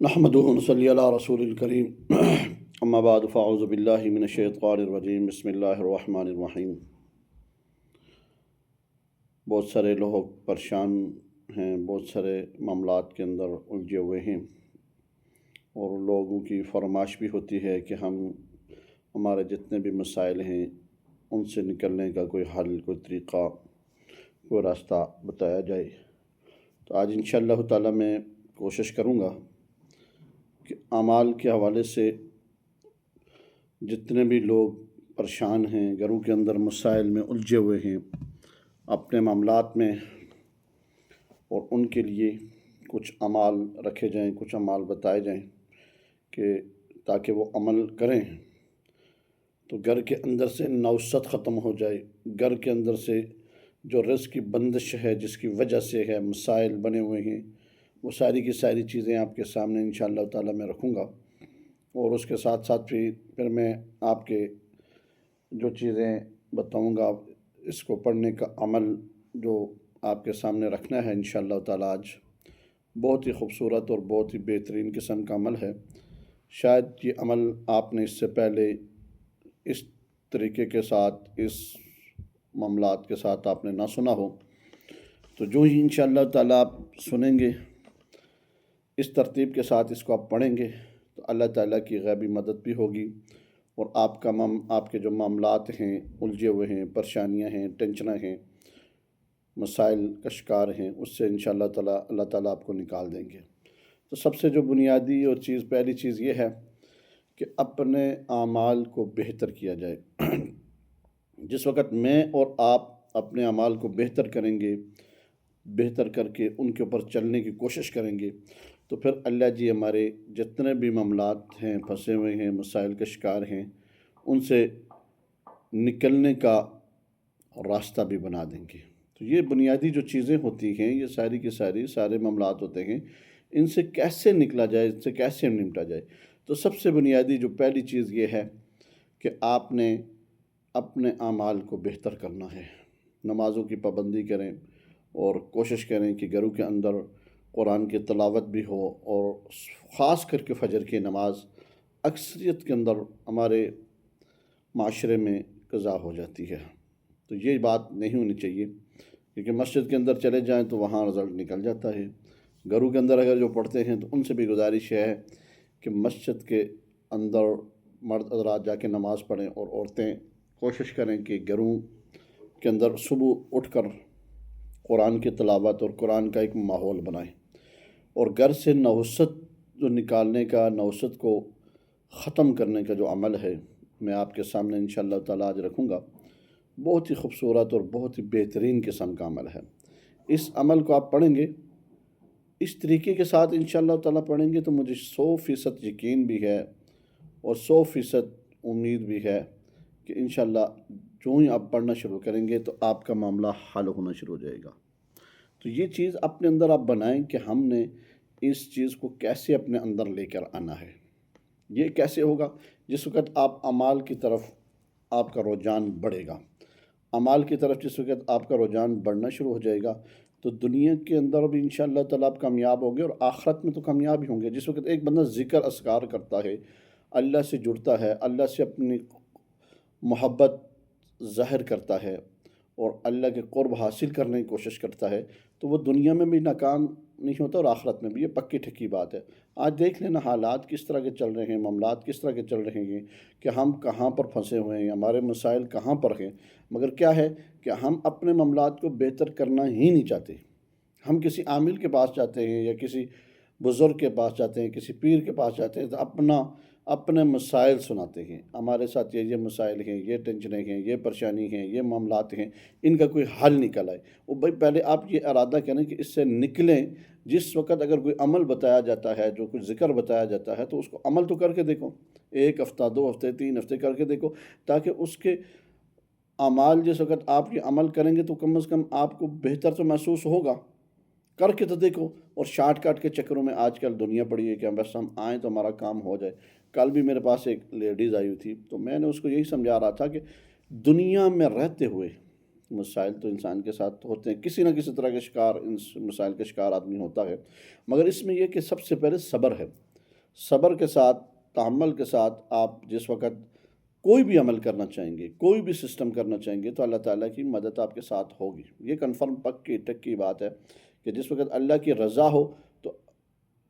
نحمدہ و نصلی علی رسول الکریم اما بعد فاعوذ باللہ من الشیطان الرجیم بسم اللہ الرحمن الرحیم۔ بہت سارے لوگ پریشان ہیں، بہت سارے معاملات کے اندر الجھے ہوئے ہیں، اور لوگوں کی فرمائش بھی ہوتی ہے کہ ہمارے جتنے بھی مسائل ہیں ان سے نکلنے کا کوئی حل، کوئی طریقہ، کوئی راستہ بتایا جائے۔ تو آج انشاءاللہ تعالی میں کوشش کروں گا کہ اعمال کے حوالے سے جتنے بھی لوگ پریشان ہیں، گھروں کے اندر مسائل میں الجھے ہوئے ہیں اپنے معاملات میں، اور ان کے لیے کچھ اعمال رکھے جائیں، کچھ اعمال بتائے جائیں کہ تاکہ وہ عمل کریں تو گھر کے اندر سے نوست ختم ہو جائے، گھر کے اندر سے جو رزق کی بندش ہے، جس کی وجہ سے ہے مسائل بنے ہوئے ہیں، وہ ساری کی ساری چیزیں آپ کے سامنے انشاءاللہ تعالی میں رکھوں گا، اور اس کے ساتھ ساتھ پھر میں آپ کے جو چیزیں بتاؤں گا اس کو پڑھنے کا عمل جو آپ کے سامنے رکھنا ہے انشاءاللہ تعالی آج بہت ہی خوبصورت اور بہت ہی بہترین قسم کا عمل ہے۔ شاید یہ عمل آپ نے اس سے پہلے اس طریقے کے ساتھ، اس معاملات کے ساتھ آپ نے نہ سنا ہو، تو جو ہی انشاءاللہ تعالی آپ سنیں گے، اس ترتیب کے ساتھ اس کو آپ پڑھیں گے تو اللہ تعالیٰ کی غیبی مدد بھی ہوگی، اور آپ کے جو معاملات ہیں، الجھے ہوئے ہیں، پریشانیاں ہیں، ٹینشنیں ہیں، مسائل کا شکار ہیں، اس سے انشاءاللہ تعالیٰ اللہ تعالیٰ آپ کو نکال دیں گے۔ تو سب سے جو بنیادی اور پہلی چیز یہ ہے کہ اپنے اعمال کو بہتر کیا جائے۔ جس وقت میں اور آپ اپنے اعمال کو بہتر کریں گے، بہتر کر کے ان کے اوپر چلنے کی کوشش کریں گے، تو پھر اللہ جی ہمارے جتنے بھی معاملات ہیں، پھنسے ہوئے ہیں، مسائل کا شکار ہیں، ان سے نکلنے کا راستہ بھی بنا دیں گے۔ تو یہ بنیادی جو چیزیں ہوتی ہیں، یہ ساری کی سارے معاملات ہوتے ہیں، ان سے کیسے نکلا جائے، ان سے کیسے نمٹا جائے۔ تو سب سے بنیادی جو پہلی چیز یہ ہے کہ آپ نے اپنے اعمال کو بہتر کرنا ہے۔ نمازوں کی پابندی کریں اور کوشش کریں کہ گھروں کے اندر قرآن کی تلاوت بھی ہو، اور خاص کر کے فجر کی نماز اکثریت کے اندر ہمارے معاشرے میں قضا ہو جاتی ہے۔ تو یہ بات نہیں ہونی چاہیے، کیونکہ مسجد کے اندر چلے جائیں تو وہاں رزلٹ نکل جاتا ہے۔ گھروں کے اندر اگر جو پڑھتے ہیں تو ان سے بھی گزارش ہے کہ مسجد کے اندر مرد حضرات جا کے نماز پڑھیں، اور عورتیں کوشش کریں کہ گھروں کے اندر صبح اٹھ کر قرآن کی تلاوت اور قرآن کا ایک ماحول بنائیں، اور گھر سے نوست جو نکالنے کا، نوست کو ختم کرنے کا جو عمل ہے میں آپ کے سامنے انشاءاللہ تعالیٰ آج رکھوں گا۔ بہت ہی خوبصورت اور بہت ہی بہترین قسم کا عمل ہے۔ اس عمل کو آپ پڑھیں گے، اس طریقے کے ساتھ انشاءاللہ تعالیٰ پڑھیں گے تو مجھے 100% یقین بھی ہے اور 100% امید بھی ہے کہ انشاءاللہ جو ہی آپ پڑھنا شروع کریں گے تو آپ کا معاملہ حل ہونا شروع ہو جائے گا۔ تو یہ چیز اپنے اندر آپ بنائیں کہ ہم نے اس چیز کو کیسے اپنے اندر لے کر آنا ہے۔ یہ کیسے ہوگا؟ جس وقت آپ اعمال کی طرف آپ کا رجحان بڑھے گا، اعمال کی طرف جس وقت آپ کا رجحان بڑھنا شروع ہو جائے گا تو دنیا کے اندر بھی انشاءاللہ تعالیٰ آپ کامیاب ہوں گے، اور آخرت میں تو کامیاب ہی ہوں گے۔ جس وقت ایک بندہ ذکر اذکار کرتا ہے، اللہ سے جڑتا ہے، اللہ سے اپنی محبت ظاہر کرتا ہے اور اللہ کے قرب حاصل کرنے کی کوشش کرتا ہے، تو وہ دنیا میں بھی ناکام نہیں ہوتا اور آخرت میں بھی۔ یہ پکی ٹھکی بات ہے۔ آج دیکھ لینا حالات کس طرح کے چل رہے ہیں، معاملات کس طرح کے چل رہے ہیں، کہ ہم کہاں پر پھنسے ہوئے ہیں، ہمارے مسائل کہاں پر ہیں، مگر کیا ہے کہ ہم اپنے معاملات کو بہتر کرنا ہی نہیں چاہتے۔ ہم کسی عامل کے پاس جاتے ہیں یا کسی بزرگ کے پاس جاتے ہیں، کسی پیر کے پاس جاتے ہیں تو اپنے مسائل سناتے ہیں، ہمارے ساتھ یہ مسائل ہیں، یہ ٹینشنیں ہیں، یہ پریشانی ہیں، یہ معاملات ہیں، ان کا کوئی حل نکل آئے۔ وہ بھائی پہلے آپ یہ ارادہ کریں کہ اس سے نکلیں۔ جس وقت اگر کوئی عمل بتایا جاتا ہے، جو کچھ ذکر بتایا جاتا ہے، تو اس کو عمل تو کر کے دیکھو، 1 ہفتہ 2 ہفتے 3 ہفتے کر کے دیکھو، تاکہ اس کے اعمال جس وقت آپ یہ عمل کریں گے تو کم از کم آپ کو بہتر تو محسوس ہوگا۔ کر کے تو دیکھو، اور شارٹ کٹ کے چکروں میں آج کل دنیا پڑی ہے کہ بس ہم آئیں تو ہمارا کام ہو جائے۔ کل بھی میرے پاس ایک لیڈیز آئی ہوئی تھی، تو میں نے اس کو یہی سمجھا رہا تھا کہ دنیا میں رہتے ہوئے مسائل تو انسان کے ساتھ ہوتے ہیں، کسی نہ کسی طرح کے شکار، ان مسائل کا شکار آدمی ہوتا ہے، مگر اس میں یہ کہ سب سے پہلے صبر ہے۔ صبر کے ساتھ، تحمل کے ساتھ آپ جس وقت کوئی بھی عمل کرنا چاہیں گے، کوئی بھی سسٹم کرنا چاہیں گے، تو اللہ تعالیٰ کی مدد آپ کے ساتھ ہوگی۔ یہ کنفرم پکی ٹکی بات ہے کہ جس وقت اللہ کی رضا ہو تو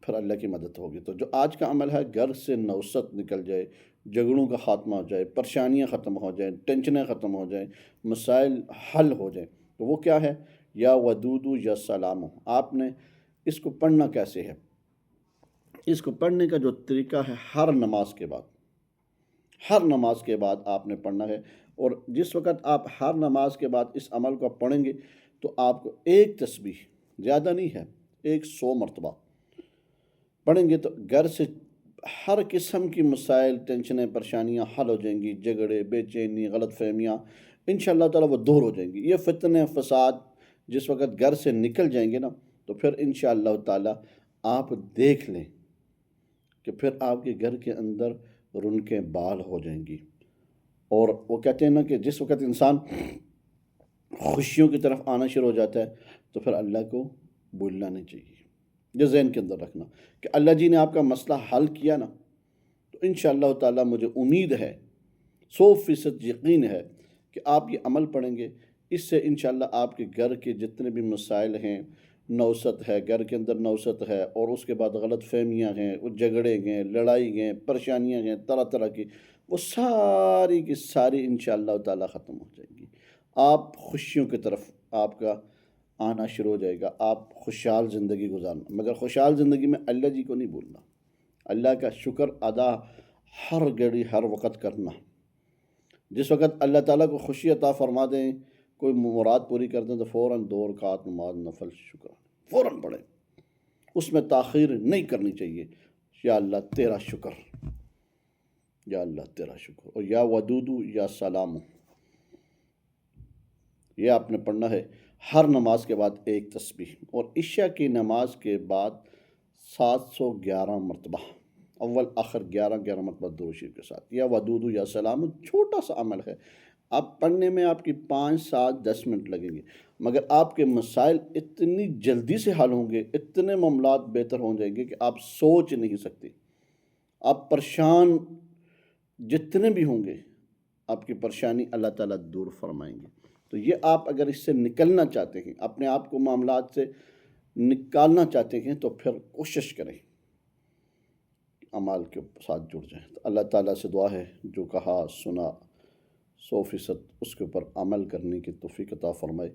پھر اللہ کی مدد ہوگی۔ تو جو آج کا عمل ہے، گھر سے نوست نکل جائے، جھگڑوں کا خاتمہ ہو جائے، پریشانیاں ختم ہو جائیں، ٹینشنیں ختم ہو جائیں، مسائل حل ہو جائیں، تو وہ کیا ہے؟ یا ودودو یا سلام۔ آپ نے اس کو پڑھنا کیسے ہے؟ اس کو پڑھنے کا جو طریقہ ہے، ہر نماز کے بعد آپ نے پڑھنا ہے۔ اور جس وقت آپ ہر نماز کے بعد اس عمل کو پڑھیں گے تو آپ کو ایک تسبیح، زیادہ نہیں ہے، 100 مرتبہ پڑھیں گے تو گھر سے ہر قسم کی مسائل، ٹینشنیں، پریشانیاں حل ہو جائیں گی، جھگڑے، بے چینی، غلط فہمیاں انشاءاللہ تعالیٰ وہ دور ہو جائیں گی۔ یہ فتنے، فساد جس وقت گھر سے نکل جائیں گے نا، تو پھر انشاءاللہ تعالیٰ آپ دیکھ لیں کہ پھر آپ کے گھر کے اندر رونقیں بحال ہو جائیں گی۔ اور وہ کہتے ہیں نا کہ جس وقت انسان خوشیوں کی طرف آنا شروع ہو جاتا ہے تو پھر اللہ کو بھولنا نہیں چاہیے۔ یہ ذہن کے اندر رکھنا کہ اللہ جی نے آپ کا مسئلہ حل کیا نا، تو انشاءاللہ تعالیٰ مجھے امید ہے، 100% یقین ہے کہ آپ یہ عمل پڑھیں گے، اس سے انشاءاللہ آپ کے گھر کے جتنے بھی مسائل ہیں، نوست ہے، گھر کے اندر نوست ہے، اور اس کے بعد غلط فہمیاں ہیں، وہ جھگڑے ہیں، لڑائی ہیں، پریشانیاں ہیں طرح طرح کی، وہ ساری کی ساری انشاءاللہ تعالیٰ ختم ہو جائیں گی۔ آپ خوشیوں کی طرف آپ کا آنا شروع ہو جائے گا، آپ خوشحال زندگی گزارنا۔ مگر خوشحال زندگی میں اللہ جی کو نہیں بھولنا، اللہ کا شکر ادا ہر گھڑی ہر وقت کرنا۔ جس وقت اللہ تعالیٰ کو خوشی عطا فرما دیں، کوئی مراد پوری کر دیں، تو فوراً 2 رکعت نماز نفل شکر فوراً پڑھیں، اس میں تاخیر نہیں کرنی چاہیے۔ یا اللہ تیرا شکر، یا اللہ تیرا شکر، اور یا ودودو یا سلام، یہ آپ نے پڑھنا ہے ہر نماز کے بعد ایک تسبیح، اور عشاء کی نماز کے بعد 711 مرتبہ، اول آخر 11 مرتبہ درود شریف کے ساتھ، یا ودودو یا سلام۔ چھوٹا سا عمل ہے، آپ پڑھنے میں آپ کی 5 7 10 منٹ لگیں گے، مگر آپ کے مسائل اتنی جلدی سے حل ہوں گے، اتنے معاملات بہتر ہو جائیں گے کہ آپ سوچ نہیں سکتے۔ آپ پریشان جتنے بھی ہوں گے، آپ کی پریشانی اللہ تعالیٰ دور فرمائیں گے۔ تو یہ آپ اگر اس سے نکلنا چاہتے ہیں، اپنے آپ کو معاملات سے نکالنا چاہتے ہیں، تو پھر کوشش کریں اعمال کے ساتھ جڑ جائیں۔ تو اللہ تعالیٰ سے دعا ہے جو کہا سنا 100% اس کے اوپر عمل کرنے کی توفیق عطا فرمائے۔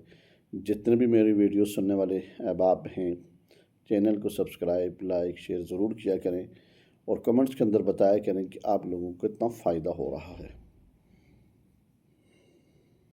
جتنے بھی میری ویڈیو سننے والے احباب ہیں، چینل کو سبسکرائب، لائک، شیئر ضرور کیا کریں، اور کمنٹس کے اندر بتایا کریں کہ آپ لوگوں کو کتنا فائدہ ہو رہا ہے۔